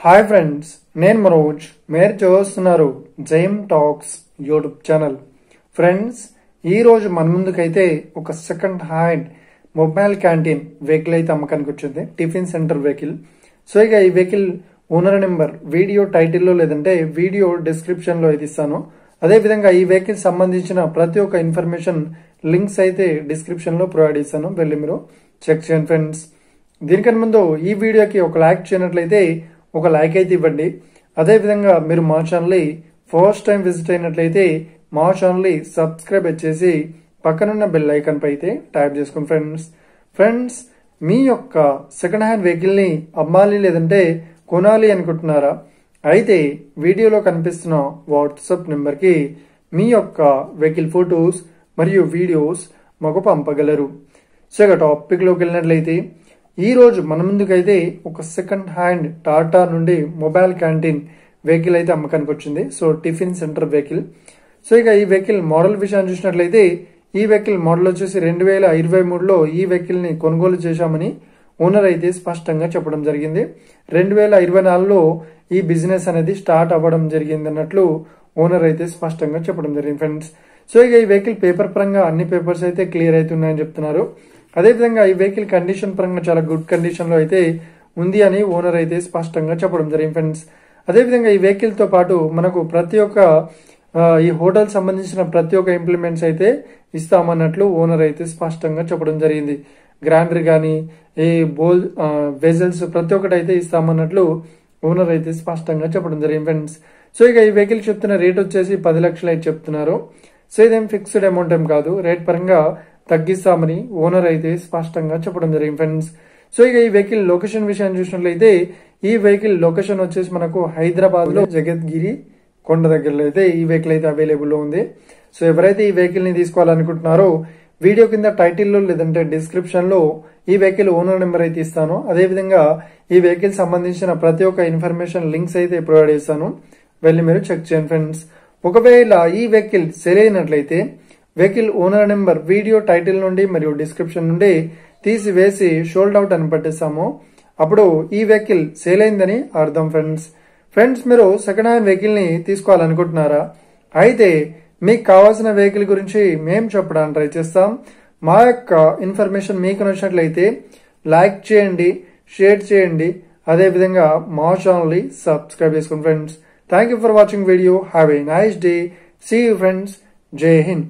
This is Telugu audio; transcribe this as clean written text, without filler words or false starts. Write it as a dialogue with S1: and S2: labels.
S1: హాయ్ ఫ్రెండ్స్, నేను మనోజ్. మీరు చూస్తున్నారు జైమ్ టాక్స్ యూట్యూబ్ ఛానల్. ఫ్రెండ్స్, ఈ రోజు మన ముందుకైతే ఒక second hand mobile canteen vehicle అయితే అమ్మకానికి వచ్చింది. Tiffin centre vehicle. సో ఇక ఈ వెహికల్ ఓనర్ నెంబర్ వీడియో టైటిల్లో లేదంటే వీడియో డిస్క్రిప్షన్ లో అయితే ఇస్తాను. అదే విధంగా ఈ వెహికల్ సంబంధించిన ప్రతి ఒక్క ఇన్ఫర్మేషన్ లింక్స్ అయితే డిస్క్రిప్షన్ లో ప్రొవైడ్ చేస్తాను, వెళ్ళి మీరు చెక్ చేయండి ఫ్రెండ్స్. దీనికన్నా ముందు ఈ వీడియోకి ఒక లైక్ చేయనట్లయితే ఒక లైక్ అయితే ఇవ్వండి. అదే విధంగా మీరు మా ఛానల్ ఫస్ట్ టైం విజిట్ అయినట్లయితే మా ఛానల్ సబ్స్క్రైబ్ చేసి పక్కనున్న బెల్ ఐకాన్ పై అయితే టైప్ చేసుకోండి ఫ్రెండ్స్. మీ యొక్క సెకండ్ హ్యాండ్ వెహికల్ ని అమ్మాలి లేదంటే కొనాలి అనుకుంటున్నారా? అయితే వీడియోలో కనిపిస్తున్న వాట్సాప్ నెంబర్ కి మీ యొక్క వెహికల్ ఫొటోస్ మరియు వీడియోస్ మాకు పంపగలరు. సో ఇక టాపిక్ లోకి వెళ్ళినట్లయితే ఈ రోజు మన ముందుకైతే ఒక సెకండ్ హ్యాండ్ టాటా నుండి మొబైల్ క్యాంటీన్ వెహికల్ అయితే అమ్మకానికి వచ్చింది. So tiffin centre vehicle. So ఇక ఈ వెహికల్ మోడల్ విషయాన్ని చూసినట్లయితే ఈ వెహికల్ మోడల్ వచ్చేసి 2023లో ఈ వెహికల్ ని కొనుగోలు చేశామని ఓనర్ అయితే స్పష్టంగా చెప్పడం జరిగింది. 2024లో ఈ బిజినెస్ అనేది స్టార్ట్ అవ్వడం జరిగింది అన్నట్లు ఓనర్ అయితే స్పష్టంగా చెప్పడం జరిగింది ఫ్రెండ్స్. సో ఇక ఈ వెహికల్ పేపర్ పరంగా అన్ని పేపర్స్ అయితే క్లియర్ అవుతున్నాయని చెప్తున్నారు. అదేవిధంగా ఈ వెహికల్ కండిషన్ పరంగా చాలా గుడ్ కండిషన్ లో అయితే ఉంది అని ఓనర్ అయితే స్పష్టంగా చెప్పడం జరిగింది ఫ్రెండ్స్. అదేవిధంగా ఈ వెహికల్ తో పాటు మనకు ప్రతి ఒక్క ఈ హోటల్ సంబంధించిన ప్రతి ఒక్క ఇంప్లిమెంట్స్ అయితే ఇస్తామన్నట్లు ఓనర్ అయితే స్పష్టంగా చెప్పడం జరిగింది. గ్రైండర్ గానీ ఈ బోల్ వెజల్స్ ప్రతి ఒక్కటి అయితే ఇస్తామన్నట్లు ఓనర్ అయితే స్పష్టంగా చెప్పడం జరిగింది ఫ్రెండ్స్. సో ఇక ఈ వెహికల్ చెప్తున్న రేట్ వచ్చేసి 10 లక్షలు అయితే చెప్తున్నారు. సో ఇదేం ఫిక్స్డ్ అమౌంట్ ఏం కాదు, రేట్ పరంగా తగ్గిస్తామని ఓనర్ అయితే స్పష్టంగా చెప్పడం జరిగింది ఫ్రెండ్స్. సో ఇక ఈ వెహికల్ లొకేషన్ విషయాన్ని చూసినట్లయితే ఈ వెహికల్ లొకేషన్ వచ్చేసి మనకు హైదరాబాద్ లో జగద్గిరి కొండ దగ్గరలో అయితే ఈ వెహికల్ అయితే అవైలబుల్ లో ఉంది. సో ఎవరైతే ఈ వెహికల్ ని తీసుకోవాలనుకుంటున్నారో వీడియో కింద టైటిల్లో లేదంటే డిస్క్రిప్షన్ లో ఈ వెహికల్ ఓనర్ నెంబర్ అయితే ఇస్తాను. అదేవిధంగా ఈ వెహికల్ సంబంధించిన ప్రతి ఒక్క ఇన్ఫర్మేషన్ లింక్స్ అయితే ప్రొవైడ్ చేస్తాను, వెళ్ళి మీరు చెక్ చేయండి ఫ్రెండ్స్. ఒకవేళ ఈ వెహికల్ సేల్ అయినట్లయితే vehicle owner number video title నుండి మరియు డిస్క్రిప్షన్ నుండి తీసివేసి షోల్డ్ అవుట్ అని పట్టిస్తాము. అప్పుడు ఈ వెహికల్ సేల్ అయిందని అర్థం ఫ్రెండ్స్. మీరు సెకండ్ హ్యాండ్ వెహికల్ ని తీసుకోవాలనుకుంటున్నారా? అయితే మీకు కావాల్సిన వెహికల్ గురించి మేము చెప్పడానికి ట్రై చేస్తాం. మా యొక్క ఇన్ఫర్మేషన్ మీకు నచ్చినట్లయితే లైక్ చేయండి, షేర్ చేయండి, అదేవిధంగా మా ఛానల్ ని సబ్స్క్రైబ్ చేసుకోండి friends. Thank you for watching video. Have a nice day. See you friends. జై హింద్.